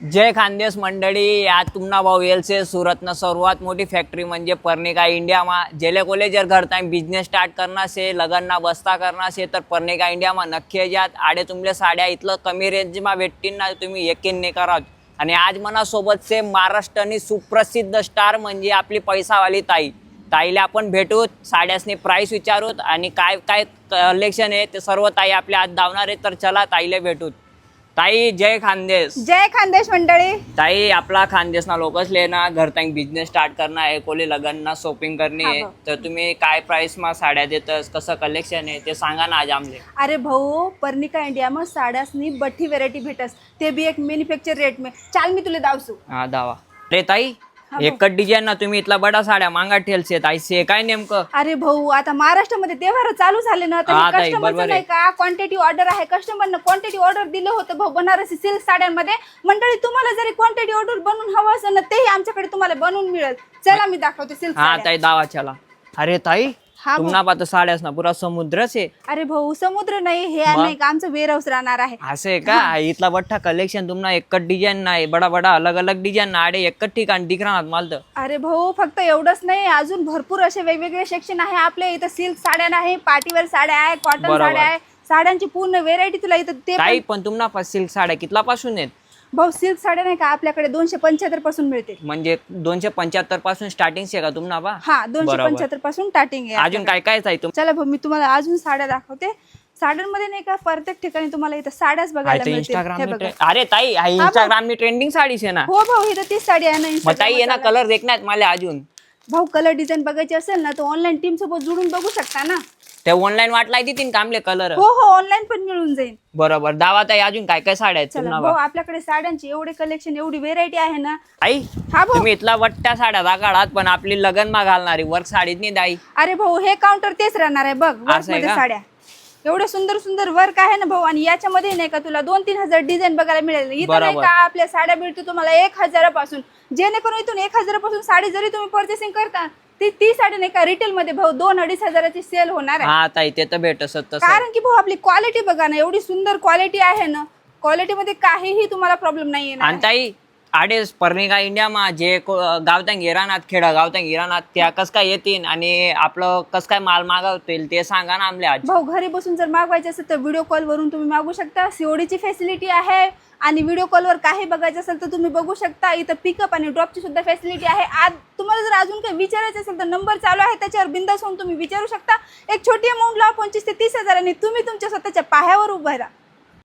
जय खानदेश मंडळी, आज तुमना भाऊ येल से सूरतना सर्वात मोटी फैक्ट्री म्हणजे पर्णिका इंडिया में जेले कोले जर घर ताई बिजनेस स्टार्ट करना से लगन ना बस्ता करना से तर पर्णिका इंडिया में नक्की जात. आडे तुमले साड्या इतलं कमी रेंज में भेटतील ना, तुम्ही यकीन नाही करा. आणि आज मना सोबत से महाराष्ट्रानी सुप्रसिद्ध स्टार म्हणजे आपली पैसावाली ताईला आपण भेटू, साड्यासनी प्राइस विचारूत आणि काय काय कलेक्शन आहे ते सर्व ताई आपल्या आज धावणार आहे. तर चला ताईला भेटूत. ताई जय खानदेश. जय खानदेश मंडळी. ताई आपला खानदेश ना लोकच लेना घर ताई बिझनेस स्टार्ट करना आहे, कोले लगन ना शॉपिंग करनी आहे. तर तुम्ही काय प्राइस मा साड्या देतस, कसं कलेक्शन आहे ते सांगा ना आज आमले. अरे भाऊ, पर्णिका इंडिया में साड्यासनी बठी व्हेरायटी भेटस, ते भी एक मॅन्युफॅक्चर रेट में. चाल मी तुला दावसू. हा दावा. अरे ताई एकच डिझाईन ना तुम्ही इतला बडा साड्या मागा ठेलसे ताई से काय नेमकं. अरे भाऊ, आता महाराष्ट्रामध्ये तेव्हार चालू झाले ना, तर कस्टमरचं नाही का क्वांटिटी ऑर्डर आहे. कस्टमरनं क्वांटिटी ऑर्डर दिलं होतं भाऊ बनारसी सिल्क साड्यांमध्ये. मंडळी तुम्हाला जरी क्वांटिटी ऑर्डर बनवून हवं असेल ना, तेही आमच्याकडे तुम्हाला बनवून मिळेल. चला मी दाखवते सिल्क. हा ताई दावा चला. अरे ताई तुम्हाला पाहतो साड्यास ना पुरा समुद्रच आहे. अरे भाऊ, समुद्र नाही हे नाही का, आमचं वेअर हाऊस राहणार आहे. असे का इथला बठ्ठा कलेक्शन तुम्हाला एकच डिझाईन नाही, बडा बडा अलग अलग डिझाईन ना आडे एकच ठिकाण दिख राहणार मला. अरे भाऊ, फक्त एवढंच नाही, अजून भरपूर असे वेगवेगळे सेक्शन आहे आपल्या इथं. सिल्क साड्या आहे, पार्टीवेअर साड्या आहे, कॉटन साड्या आहे, साड्यांची पूर्ण व्हेरायटी तुला इथं. ते ताई पण तुम्हाला सिल्क साड्या कितला पासून आहेत. भाऊ सिल्क साड्या नाही का आपल्याकडे 275 पासून मिळते. म्हणजे 275 पासून स्टार्टिंग आहे का तुम्हाला बा. हा 275 पासून स्टार्टिंग आहे. अजून काय काय ताई तुम. चला भाऊ, मी तुम्हाला अजून साड्या दाखवते. साड्यांमध्ये नाही का प्रत्येक ठिकाणी तुम्हाला इथं साड्याच बघायला मिळतील. अरे ताई इंस्टाग्राम नी ट्रेंडिंग साडीच आहे ना. हो भाऊ, इथं तीच साडी आहे ना. मग ताई आहे ना कलर देखण्यात मला अजून. भाऊ कलर डिझाईन बघायची असेल ना, तर ऑनलाईन टीम सोबत जोडून बघू शकता ना. ते ऑनलाईन वाटलाय ती कामले कलर. हो हो, ऑनलाईन पण मिळून जाईल. बरोबर. दावा ताई अजून काय काय साड्या आहेत चला तुम्हाला भाऊ, बा. आपल्याकडे साड्यांची एवढे कलेक्शन, एवढी व्हेरायटी आहे ना. आई हा भाऊ. तुम्ही इथला वट्ट्या साड्या दाखवलात, पण आपली लगन मा घालणारी वर्क साडीत नाही दाई. अरे भाऊ, हे काउंटर तेच राहणार आहे बघ. वर्क मध्ये साड्या एवढे सुंदर सुंदर वर्क आहे ना भाऊ. आणि याच्यामध्ये नाही का तुला 2-3 हजार डिझाईन बघायला मिळेल. इथं नाही का आपल्या साड्या मिळतील तुम्हाला 1000 पासून. जेणेकरून इथून 1000 पासून साडी जरी तुम्ही पर्चेसिंग करता, ती साडी नाही का रिटेल मध्ये भाऊ 2-2.5 हजाराची सेल होणार आहे. हा ताई ते तर भेटत. कारण की भाऊ आपली क्वालिटी बघा ना, एवढी सुंदर क्वालिटी आहे ना. क्वालिटी मध्ये काहीही तुम्हाला प्रॉब्लेम नाही येणार. आणि ताई आडेस पर्णिका इंडिया मा जे गावतां गिराणात खेडा गावतां गिराणात त्या कस काय येतील आणि आपलं कस काय माल मागवतील ते सांगा ना आमले आज. भाऊ घरी बसून जर मागवायचे असेल तर व्हिडिओ कॉल वरून तुम्ही मागू शकता. सीओडीची फॅसिलिटी आहे. आणि व्हिडिओ कॉलवर काही बघायचं असेल तर तुम्ही बघू शकता. इथं पिकअप आणि ड्रॉपची सुद्धा फॅसिलिटी आहे. आज तुम्हाला जर अजून काही विचारायचं असेल तर नंबर चालू आहे, त्याच्यावर बिंदास होऊन तुम्ही विचारू शकता. एक छोटी अमाऊंट लावा, 25 ते 30 हजार, आणि तुम्ही तुमच्या स्वतःच्या पायावर उभं राहा.